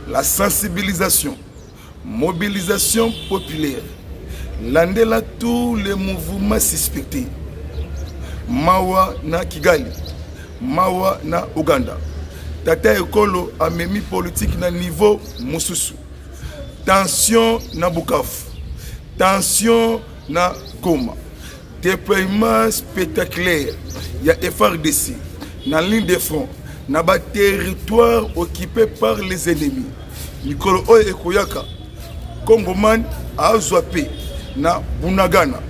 la sensibilisation, mobilisation populaire, landela tous les mouvements suspectés. Mawa na Kigali, Mawa na Uganda. Tata Ekolo a mis politique na niveau Moussousou. Tension na Bukavu, tension na Goma. Déploiement spectaculaire, il y a FRDC, na ligne de front, na ba territoire occupé par les ennemis. Nikolo Oye Ekoyaka, Congoman a Zwape, na Bunagana,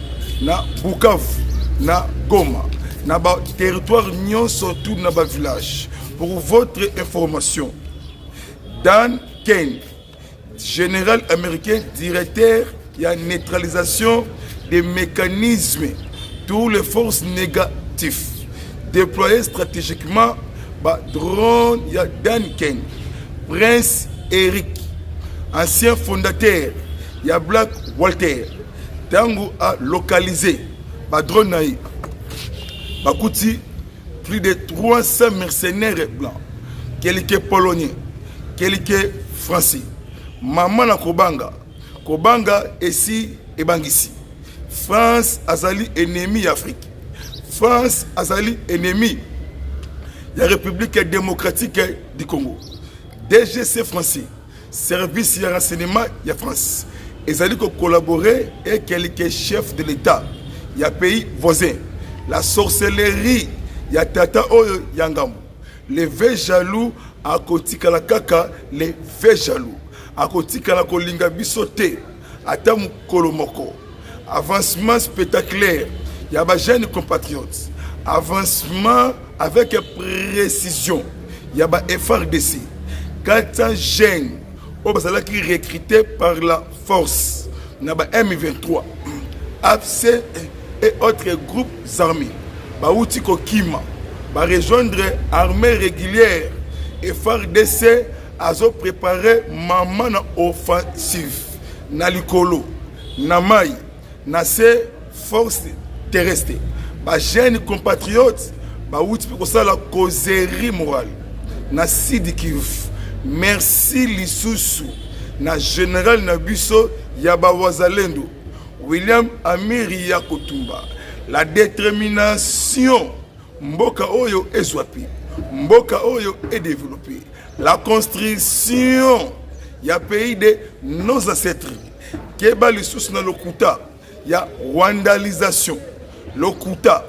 na Bukavu, na Goma, na ba territoire nyon surtout na ba village. Pour votre information, Dan Kane, général américain, directeur de la neutralisation des mécanismes, tous les forces négatives déployées stratégiquement par drone ya Dan Kane, Prince Eric, ancien fondateur ya Black Walter, Tango a localisé par drone naï, Bakouti, plus de 300 mercenaires blancs, quelques polonais, quelques français. Maman na Kobanga, Kobanga ici et Bangisi. France azali ennemi Afrique. France azali ennemi la République démocratique du Congo. DGC français, service de renseignement de France. Ils allaient collaborer avec quelques chefs de l'État, il y a pays voisins. La sorcellerie, il y a Tata Oyo Yangambo. Les vrais jaloux, à côté de la kaka, les vrais jaloux. À côté de la kolinga bisote, à Tamu Kolomoko. Avancement spectaculaire, il y a des jeunes compatriotes. Avancement avec précision, il y a des FRDC. 400 jeunes qui sont recrutés par la force. Il y a M23, AFC et autres groupes armés. Baouti Kokima, rejoindre l'armée régulière et FARDC a préparé maman offensive na likolo, na mai, na ses forces terrestres. Ba jeunes compatriotes, baouti pour ça la causerie morale. Na Sidikiv, merci Lisusu, na général Nabiso Yabawazalendo, William Amiri Yakotumba. La détermination, Mboka Oyo est Zwapi, Mboka Oyo est développé. La construction, il y a pays de nos ancêtres. Keba Lisusu na Lokuta, il y a Rwandalisation. Lokuta,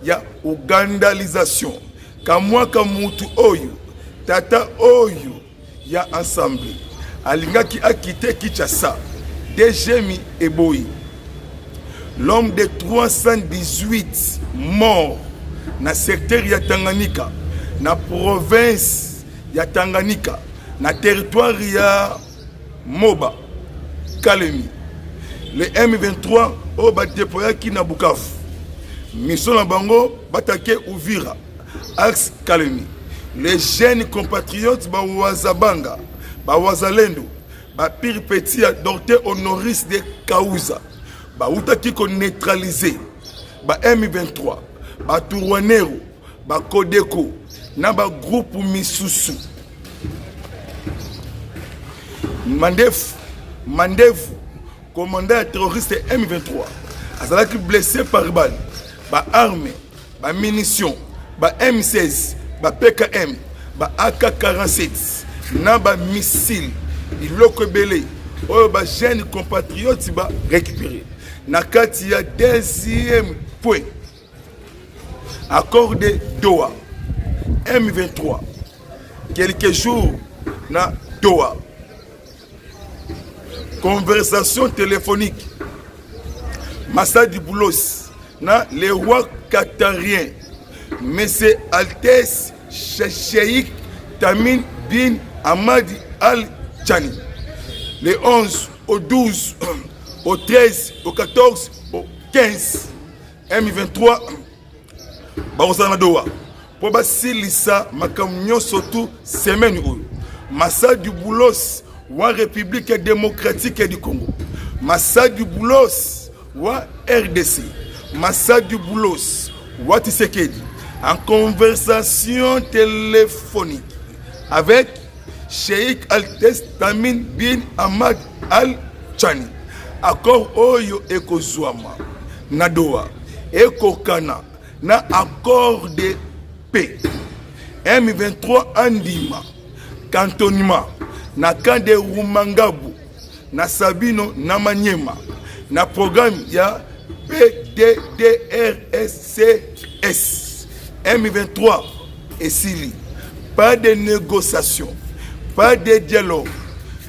il y a Ougandalisation. Kamwa Kamutu Oyo, Tata Oyo, il y a ensemble. Alinga qui a quitté Kinshasa, Dejemi Eboyi. L'homme de 318 morts dans le secteur de Tanganyika, dans la province de Tanganyika, dans le territoire de Moba, Kalemi. Le M23 a déployé qui na Bukavu. Mission na Bango batake Uvira, axe Kalemi. Les jeunes compatriotes Bawazabanga, Bawazalendo, Bapir Petit a docteur honoris de Kaouza. Baouta qui qu'on neutralisé, ba M23, ba Tourouanero, ba Kodeko, na ba groupe Misusu. Mandev, commandant terroriste M23, azalaki blessé par balle, ba armes, ba munitions, ba M16, ba PKM, ba AK-47, na ba missile, iloko belé, oyo ba jeunes compatriotes ba récupérer. Nakati ya deuxième point. Accord de Doha. M23. Quelques jours na Doha. Conversation téléphonique. Massa du Boulos. Na le roi qatarien. Monsieur Altesse Cheikh Tamim bin Hamad Al Thani. Le 11 au 12 au 13, au 14, au 15, M23, Barosana Doha. Pour basilisa makamnyo surtout semaine où Massa du Boulos ou République démocratique du Congo. Massa du Boulos ou RDC. Massa du Boulos ou Tshisekedi. En conversation téléphonique avec Sheikh Altesse Tamim bin Ahmad Al Thani. Accord oyo ekozwama na Doha ekokana na accord de paix. M23 andima cantonnement na camp de Rumangabu na Sabino na Manyema na programme ya PDDRSCS. M23 et Sili. Pas de négociation, pas de dialogue.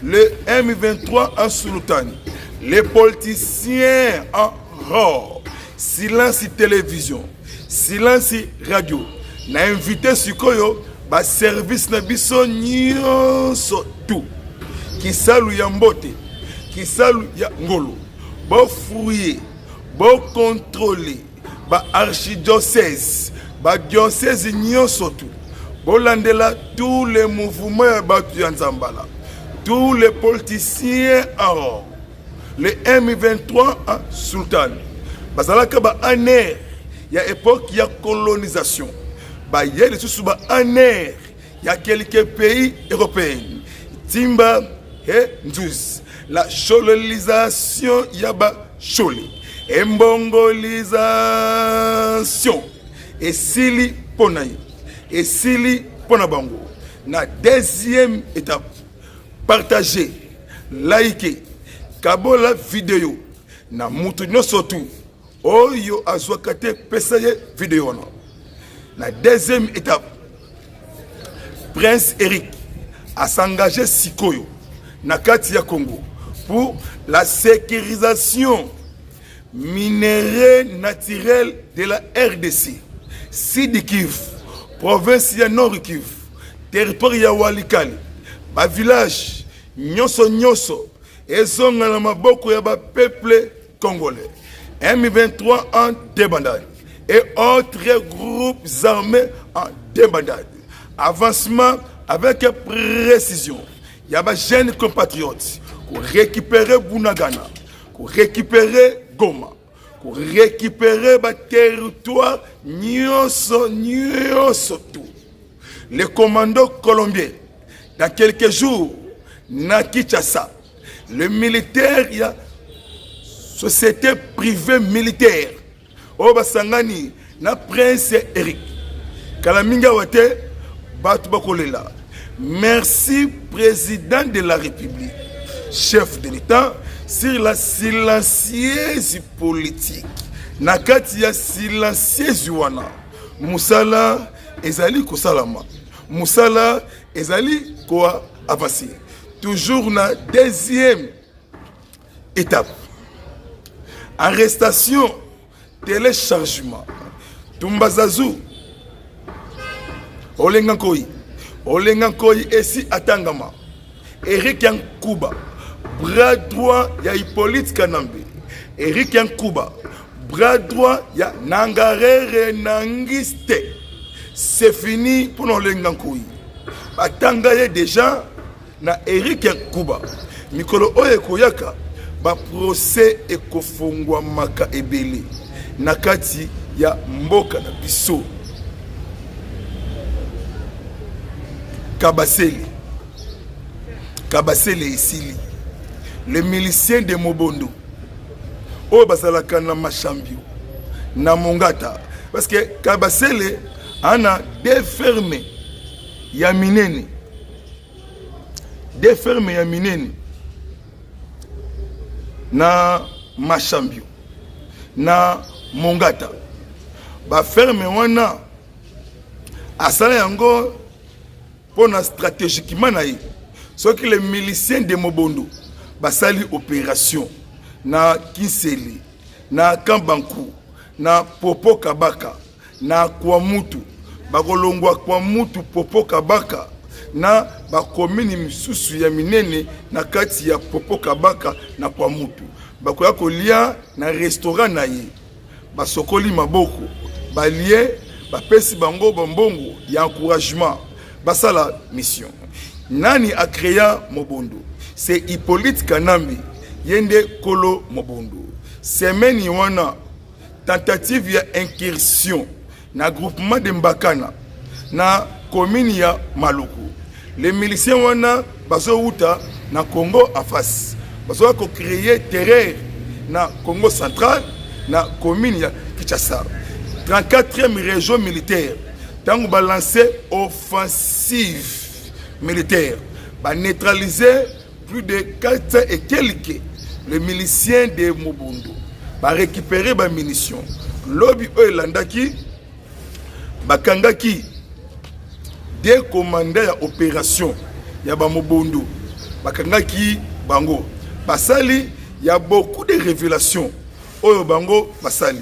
Le M23 en Sultani, les politiciens en rore, silence télévision, silence radio. Na invité Sikoyo, ba service na biso nyonso tout. Qui salu ya mbote, qui salu ya ngolo. Bo fouiller, bo contrôler, ba archidiocèse, ba diocèse nyonso tout. Bolandela tous les mouvements battus en Zambala, tous les politiciens en or, les M23 en Sultan. Bazalaka ba aner, il y a époque il y a colonisation. Ba yele sous ba aner, il y a quelques pays européens. Timba et Nduz. La cholonisation il y a ba choli. Embongolisation. Et sili ponaï. Et Sili Ponabango, na deuxième étape, partager, liker, kabola vidéo, na mutu surtout, oyo azwakate pesaye vidéo. La deuxième étape, Prince Eric a s'engagé Sikoyo, na kati ya Congo, pour la sécurisation minérale naturelle de la RDC, Sidi Kivu, province ya Nord Kivu, territoire ya Walikali, ba village nyonso nyonso ezonga na maboko ya ba peuple congolais. M23 en débandade et autres groupes armés en débandade. Avancement avec précision. Il y a ba jeunes compatriotes pour récupérer Bunagana, pour récupérer Goma, pour récupérer le territoire nyonso tout. Les commandos colombiens, dans quelques jours, na Kinshasa, le militaire, il y a société privée militaire, au Basangani, na Prince Eric, Kalaminga Wate, Batu Bakolela. Merci, président de la République, chef de l'État, sur la silencieuse politique. Nakati ya silencieuse wana. Musala ezali kosalama. Musala ezali koa avancer. Toujours na deuxième étape. Arrestation, téléchargement. Tumbazazu. Olengankoi. Olengankoi esi atangama. Eric Yankuba. Bras droit ya Hippolyte Kanambe. Eric Yankuba. Bras droit ya Nangarere Nangiste. C'est fini pour nos Lengankoi. Batangaye déjà na Eric Yankuba. Mikolo oye koyaka. Ba procès ekofungwa maka ebele. Nakati ya mboka na biso. Kabasele. Kabasele isili. Le milicien de Mobondo. O basalaka na Machambio. Na Mongata. Parce que Kabasele ana défermé ya minene. Défermé ya minene. Na Machambio. Na Mongata. Ba ferme wana. Asala yango pona stratégiquement naï. Sauf que les miliciens de Mobondo basali opération na Kinseli, na Kambanku, na Popo Kabaka, na Kwamutu, bakolongwa Kwamutu Popo Kabaka, na bakomini misusu ya minene na kati ya Popo Kabaka na Kwamutu. Bakoya kolia na restaurant na ye. Basokoli maboko, balie, bapesi bango bambongo ya encouragement. Basala mission. Nani a créé Mobondo? C'est Hippolyte Kanambe, Yende Kolo Mobondo. Semaine wana tentative ya incursion na groupement de Mbakana na commune ya Maluku. Les miliciens wana bazo uta na Congo en face. Bazo ko créer terreur na Congo central na commune ya Kinshasa. 34e région militaire. Tango ba lancer offensive militaire, ba neutraliser plus de 400 et quelques les miliciens de Mobutu, ba récupérer ba munitions. Lobby Olandaki bakangaki des commandants ya opération ya ba Mobutu, bakangaki bango. Basali, il y a beaucoup de révélations. Oyo bango basali.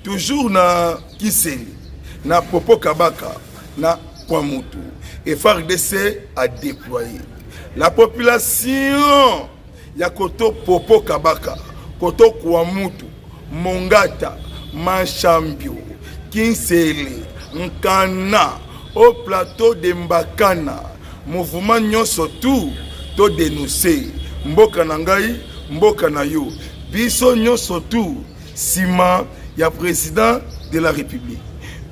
Toujours na Kiseli, na Popo Kabaka, na Kwamutu. Et FARDC a déployé. La population, il y a Koto Popo Kabaka, Koto Kwamutu, Mongata, Machambio, Kinsele, Nkana, au plateau de Mbakana, mouvement nyonso tout, to dénoncer. Mboka nangai, mboka na yo. Biso nyonso tout, sima ya président de la République.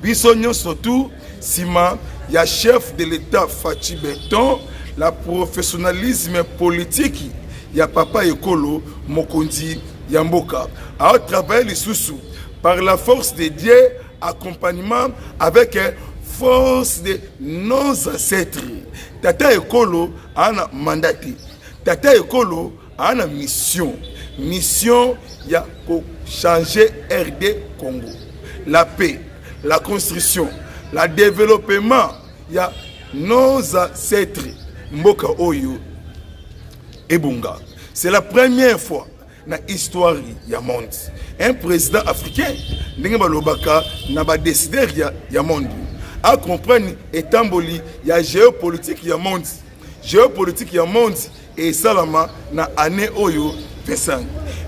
Biso nyonso tout, sima ya chef de l'État Fachi Beton, la professionnalisme politique ya papa Ekolo Mokondi Yamboka. A travaillé les sous par la force de Dieu, accompagnement avec force de nos ancêtres. Tata Ekolo a un mandaté. Tata Ekolo a une mission. Mission ya ko changer RD Congo. La paix, la construction, le développement ya nos ancêtres. Mboka Oyo et Bunga. C'est la première fois dans l'histoire du monde. Un président africain n'a décidé du monde. À comprendre étamboli, il y a géopolitique du monde. Géopolitique du monde et salama na année Oyo 25.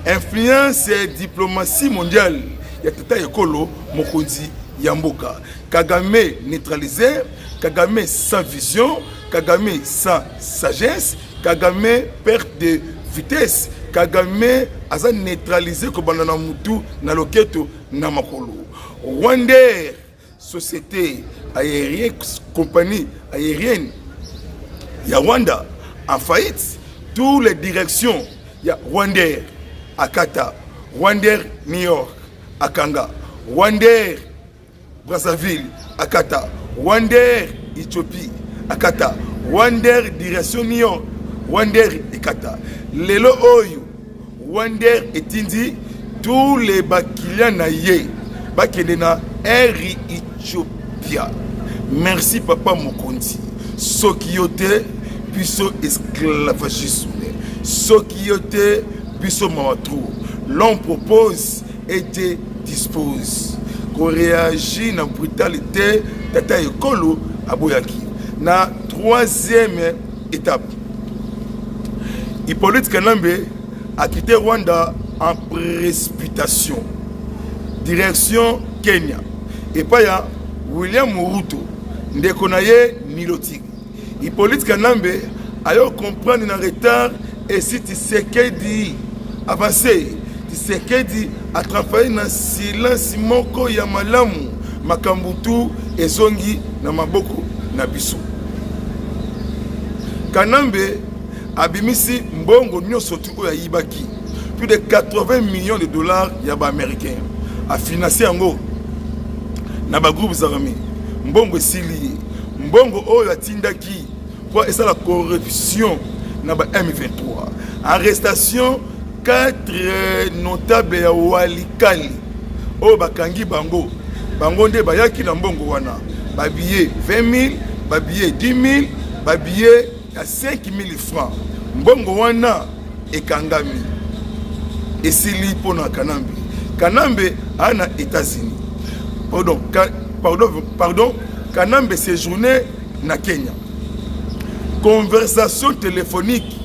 Influence et diplomatie mondiale. Il y a Tata Ekolo Mokondi Yamboka. Kagame neutralisé, Kagame sans vision, Kagame sans sagesse, Kagame perte de vitesse, Kagame a neutralisé Kobana Mutu na loketo na makolo. Rwandair, société aérienne, compagnie aérienne, ya Rwanda en faillite. Toutes les directions, il y a Rwandair à Kata, Rwandair New York à Kanga, Rwandair Brazzaville à Kata, Rwandair Éthiopie à Kata, Rwandair direction New York, Rwandair et Kata. Lelo Oyo, Rwandair et Tindi, tous les bakiliens naïe, bakilena Air Ethiopia. Merci Papa Mokondi. Sokiyote, puisson esclavagisme. Sokiyote, puisson mawatrou. L'on propose et te dispose. Qu'on réagit dans la brutalité, Tata Ekolo Aboyaki. Na troisième étape, Hippolyte Kanambe a quitté Rwanda en précipitation. Direction Kenya. Et pas ya William Moruto, Ndekonaye Nilotik. Hippolyte Kanambe a eu comprendre dans retard et si Tshisekedi avancé, Tshisekedi a travaillé dans silence moko ya malamu, makambutu ezongi na maboko na biso. Kanambe abimisi mbongo nyonso tu ya yibaki. Plus de 80 millions de dollars yaba américains a financé yango na ba groupes armés. Mbongo esili, mbongo oyo atindaki pour esa la corruption na ba M23. Arrestation 4 notables ya Walikali. Oyo bakangi bango. Bango nde bayaki na mbongo wana. Ba billet 20 000, ba billet 10 000, ba billet ya 5 000 francs. Mbongo wana ekangami. Esili pona Kanambe. Kanambe ana États-Unis. Pardon, Kanambe séjourné na Kenya. Conversation téléphonique.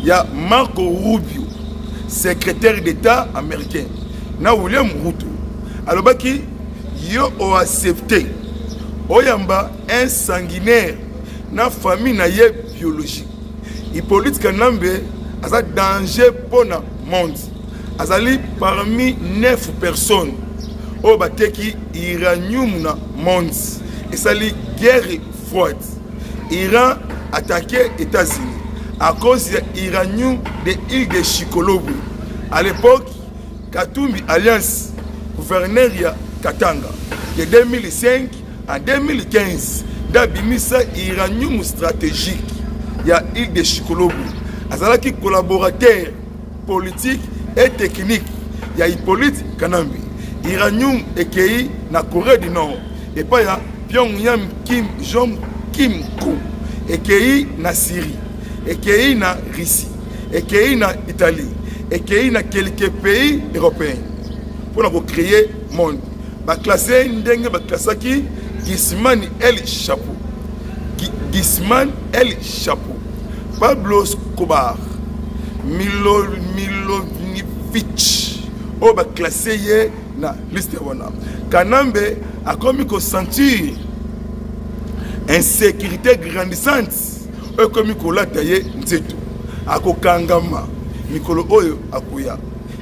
Il y a Marco Rubio, secrétaire d'État américain. Na William Ruto. Alors baki yo o accepté. Oyamba un sanguinaire na famille na ye biologique. Hippolyte Kanambe a un danger pour le monde. Azali parmi 9 personnes au bateki iranium na monde. Et ça li guerre froide. Iran attaqué États-Unis à cause de l'uranium de l'île de Chikolobu. À l'époque, Katumbi Alliance, gouverneur de Katanga, de 2005 à 2015, d'abimisa uranium stratégique de l'île de Chikolobu. Azalaki collaborateur politique et technique ya Hippolyte Kanambi. Uranium ekei na Corée du Nord et pas ya Pyongyang Kim Jong-Kim ekei na Syrie, ekei na Russie, ekei na Italie, ekei na quelques pays européens pour créer monde. Ba classé ndenge ba classaki Gisman El Chapo. Gisman El Chapo. Pablo Escobar, Milosevic, on va classer na liste wana. Kanambe a commis qu'on sentir insécurité grandissante, a commis qu'on l'a taillé nzeto. Ako kangama mikolo oyo akuya.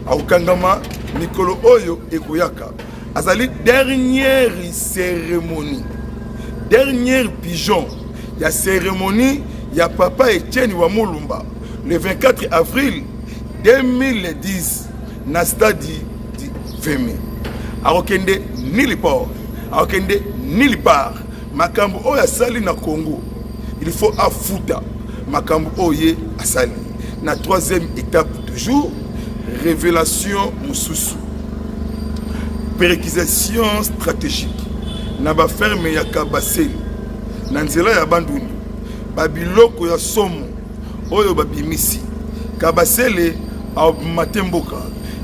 Ako kangama mikolo oyo ekuyaka. Azali dernière cérémonie, dernière pigeon. Il y a cérémonie. Il y a Papa Etienne Wamulumba le 24 avril 2010 na stade du Femi. Arokende nili port, arokende nili part. Makambo oya sali na Congo. Il faut afuta makambo oye asali. Na troisième étape toujours, révélation mususu. Péréquisation stratégique. Na ba ferme ya Kabaseli. Na nzela ya Banduni. Babiloko ya somo oyo babimisi Kabasele a matemboka.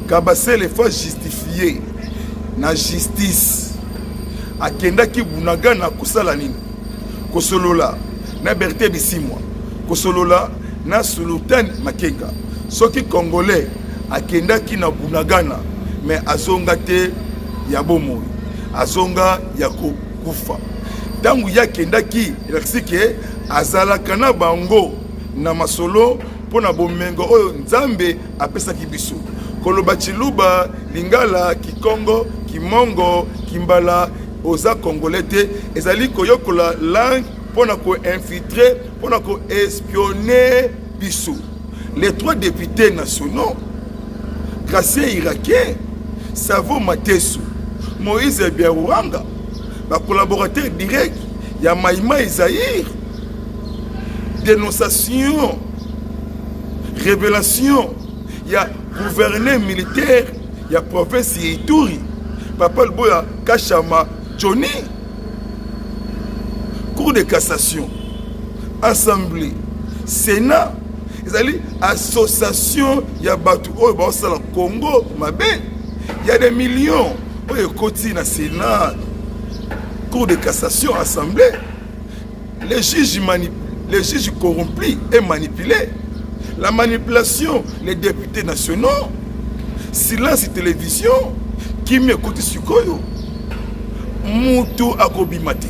Kabasele faut justifier na justice akendaki bunaga na kusala nini kosolola na Berté Bisimwa kosolola na Sultan Makenga soki congolais akendaki na bunagana mais azonga te ya bomoyi azonga ya kufa tangu yakendaki ilaksike azalaka na bango na masolo pona bomengo oyo nzambe apesaki biso koloba chiluba lingala kikongo kimongo kimbala oza congolais te ezali koyokola langue pona ko infiltrer pona ko espionner biso. Les 3 députés nationaux Gracie irakien Savo Matesu Moïse Biarouanga ba collaborateur direct ya Maïma Isaïr. Dénonciation, révélation, il y a gouverneur militaire, il y a prophète Ituri, Papa Boya Kachama Johnny, Cour de cassation, Assemblée, Sénat, ils association, il y a Batu, le Congo, il y a des millions, il y a côté na Sénat, Cour de cassation, Assemblée, les juges manipulent. Les juges corrompus et manipulés. La manipulation, les députés nationaux. Silence télévision. Qui m'écoute sur Koyo. Moutou akobimate.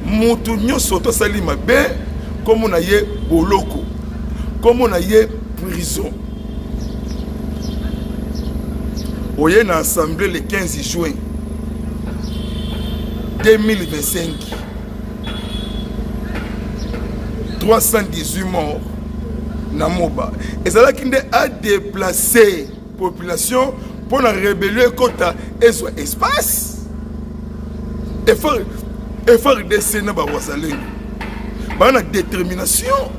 Moutou nyo soto salima be. Comme on a yé boloko. Comme on a yé prison. Oye na assemblée le 15 juin 2025. 318 morts na Moba. Et ça là qui a déplacé la population pour la rébellion kota et son espace. Effort de Sénat Bawasale. Bana détermination.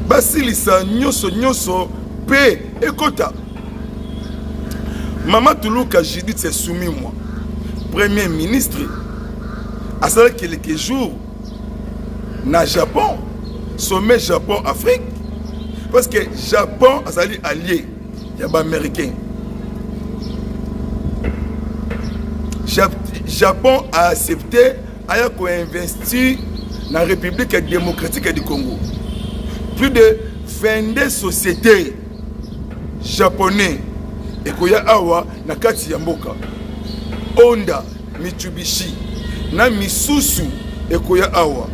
Basilisa nyoso paix et kota. Maman Toulouka Judith s'est soumis moi. Premier ministre. À ça quelques jours. Na Japon, sommet Japon-Afrique, parce que Japon a sali allié, il y a des Américains. Japon a accepté à investir dans la République démocratique du Congo. Plus de 22 sociétés japonaises et koya awa na kati ya mboka. Honda, Mitsubishi, na Misusu et koya awa.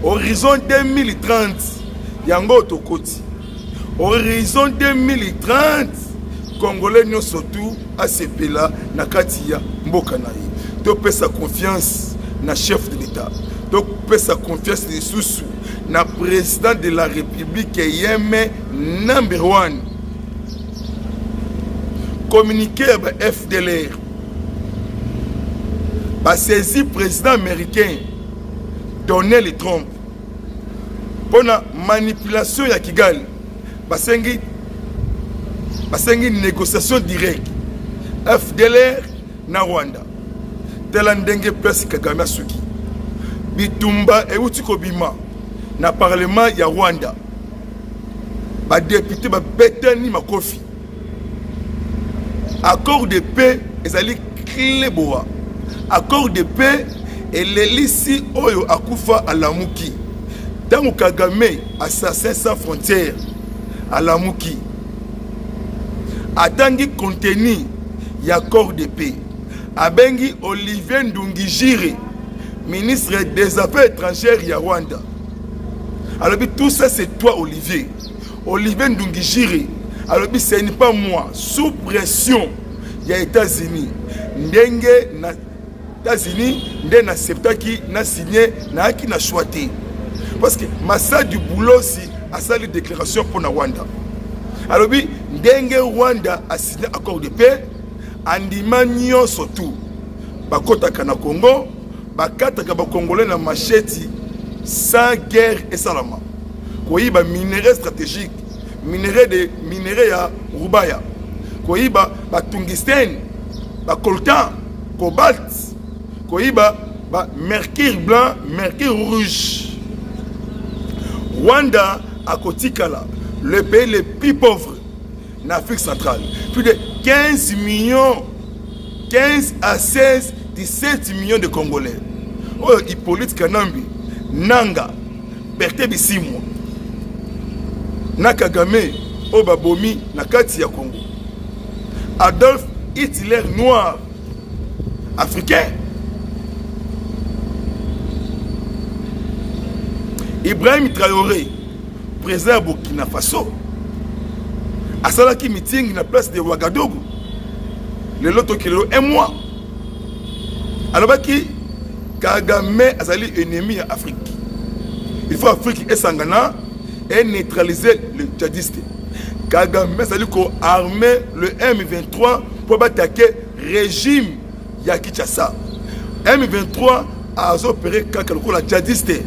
Horizon 2030, yango tokoti. Horizon 2030, Congolais nous surtout à ces pays-là, na kati ya mboka na ye. To pe sa confiance na chef de l'État. donc pesa confiance lisusu na président de la République yeme number 1. Communiqué ba FDLR ba saisi président américain Donald Trump pour la manipulation ya Kigali basengi négociation directe FDLR na Rwanda tela ndenge place Kagame asuki bitumba euti kobima na parlement ya Rwanda ba député ba betani makofi accord de paix ezali clé boa accord de paix elelisi oyo akufa alamuki tango Kagame assassin sans frontières alamuki atangi contenu ya accord de paix abengi Olivier Ndungijire ministre des affaires étrangères ya Rwanda. Alors tout ça c'est toi Olivier Ndungijire. Alors ce n'est pas moi, sous pression il y a États-Unis ndenge na États-Unis ndenge na septaki na signé na ki na choisi parce que massa du boulot si a sali déclaration pour na Rwanda. Alors ndenge Rwanda a signé accord de paix andima nyonso tout bakotaka na Congo bakataka ba Congolais na macheti sans guerre et salama koyiba minerai stratégique minerai ya Rubaya koyiba ba tungstène ba coltan cobalt koyiba ba mercure blanc mercure rouge. Rwanda a kotikala le pays le plus pauvre en Afrique centrale, plus de 15 à 16 17 millions de Congolais. Oh, Hippolyte Kanambi Nanga Berthe Bisimwa na Kagame Obabomi na kati ya Congo. Adolf Hitler noir africain. Ibrahim Traoré président à Burkina Faso asalaki meeting na place de Ouagadougou le loto kilo un mois alobaki Kagame azali ennemi à Afrique. Il faut Afrique et Sangana et neutraliser le djihadiste. Kagame azali ko armer le M23 pour attaquer régime ya Kinshasa. M23 a opéré kakalo la djihadiste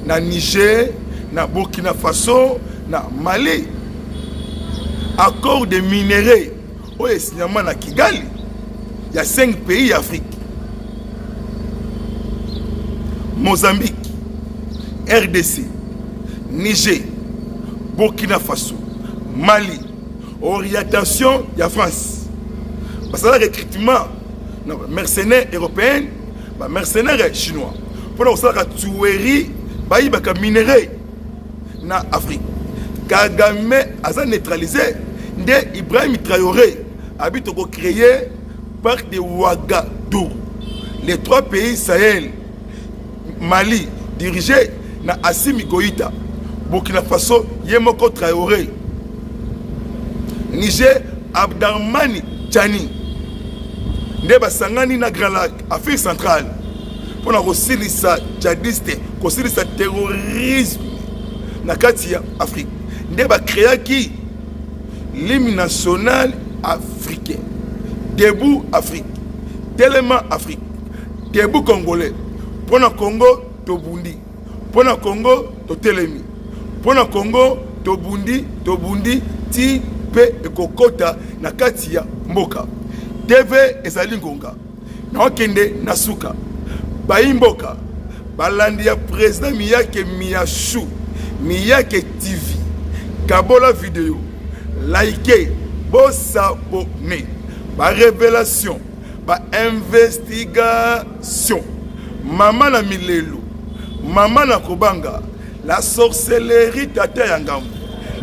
na Niger, na Burkina Faso, na Mali. Accord de minerais au signement na Kigali. Il y a 5 pays d'Afrique. Mozambique, RDC, Niger, Burkina Faso, Mali. Orientation de la France. Parce que le recrutement mercenaires européens, mercenaires chinois. Pour nous faire la tuerie, il y a des minéraux na Afrique. Kagame a neutralisé. Ibrahim Traoré a créé parc de Ouagadougou. Les 3 pays Sahel, Mali, dirigé na Assimi Goïta, Burkina Faso, Yemoko Traoré, Niger, Abdarmani Tchani, Ndeba Sangani na Grand Lac, Afrique centrale, pour la Rosilisa djihadiste, Rosilisa terrorisme, na Katia, Afrique. Ndeba créa qui l'hymne national africain, debout Afrique, tellement Afrique, debout Congolais. Pour le Congo, to Bundi. Pour le Congo, to Telemi. Pour le Congo, to Bundi, ti pe ekokota na kati ya mboka. TV ezali ngonga. Na okende nasuka. Baimboka. Balandi ya président Miyake Miyashu. Miyake TV. Kabola vidéo. Like. Bo s'abonner. Ba révélation. Ba investigation. Maman na Milelo, maman na Kobanga, la sorcellerie tata Yangamou,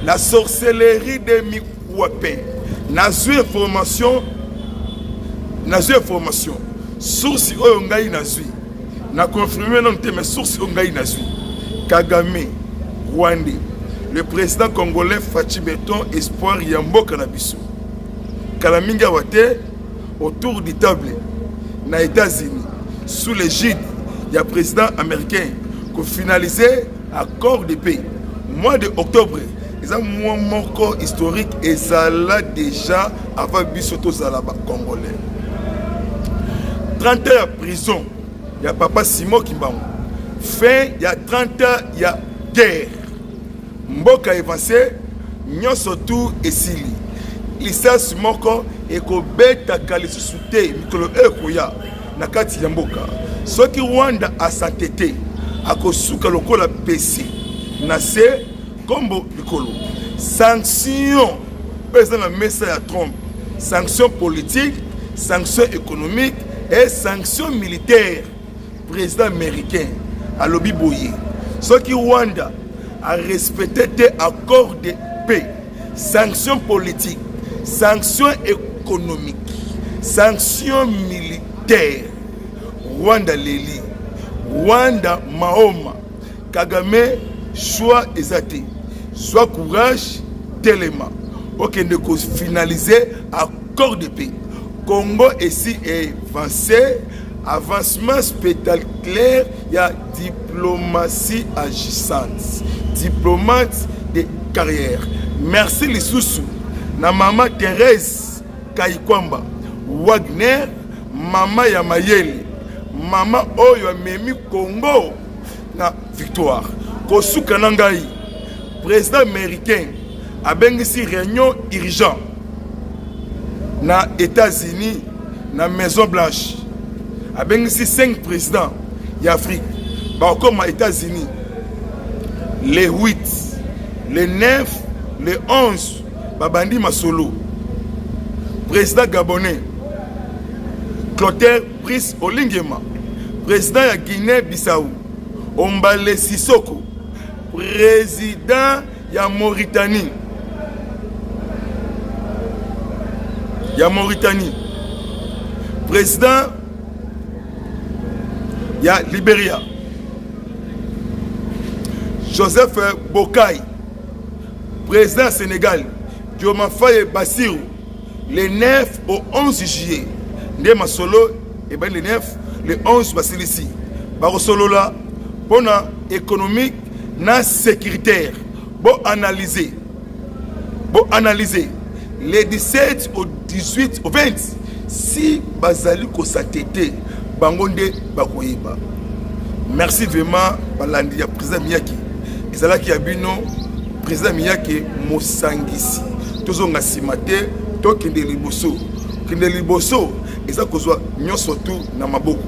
la sorcellerie de Mikwape, nazu information, source oyongai nazui, na confirmé non te mais source oyongai nazui, Kagame, Rwanda, le président congolais Fachi Beton, espoir Yambo Kanabiso, Kalaminga Wate, autour du table, na États-Unis, sous l'égide il y a président américain qui a finalisé accord de paix. Mois de octobre, ils ont un mois historique et ça là déjà avant Bissoto Zalaba congolais. 30 heures de prison, il y a papa Simon Kimbango. Fin, il y a 30 heures, il y a guerre. Mboka avancé, nous surtout et Sili. Lisa Simoko et Kobeta Kalisi Soute, Mikolo Ekoya, Nakati Yamboka. Ce qui Rwanda a s'entêté, à Kosuka Lokola PC, Nase, Kombo Mikolo. Sanctions, président la message à Trump. Sanctions politiques, sanctions économiques et sanctions militaires. Président américain, à Lobi Boye. Ce qui Rwanda a respecté des accords de paix, sanctions politiques, sanctions économiques, sanctions militaires. Rwanda Leli, Rwanda Mahoma, Kagame, choix exaté, soit courage, téléma. Ok, nous finaliser accord de paix. Congo ici est avancé, avancement spectaculaire, il y a diplomatie agissante, diplomate de carrière. Merci les sous na maman Thérèse Kaikwamba, Wagner, maman Yamayeli, maman Oyo Memi Congo na victoire. Kosuka Nangai, président américain, a bengisi réunion urgente na États-Unis, na Maison Blanche. A bengisi 5 présidents d'Afrique, comme aux États-Unis, les 8, les 9, les 11, Babandi Masolo, président gabonais, Clotaire Brice Olingema, président de Guinée-Bissau, Ombale Sissoko, président de Mauritanie, président de Libéria, Joseph Bokai, président Sénégal, Diomafaye Bassirou, le 9 au 11 juillet, Ndema Solo, et bien le 9, le 11 Basilisi. Barosolo là, pour économique, na sécuritaire, bon analyser, les 17 au 18 au 20, si Bazali Kosatete, Bangonde Bakoyeba. Merci vraiment, Balandi, président Miyaki. Et c'est là qu'il y a bino, président Miyaki, Mosangisi. Toujours nga simate, to kende liboso. Kende liboso, et ça qu'on soit surtout na maboko.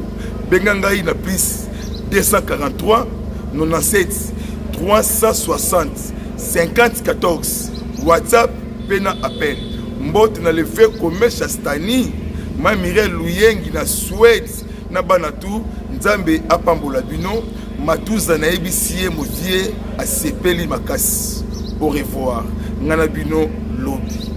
Bengangaï na plus 243 97 360 50 14. WhatsApp, pena appel. Mbote na levé comme Chastani, ma Mirel Luyengi na Suède, na banatu, Nzambe apambola bino, matuza na ebisie modie a sepeli makasi. Au revoir. Ngana bino lobi.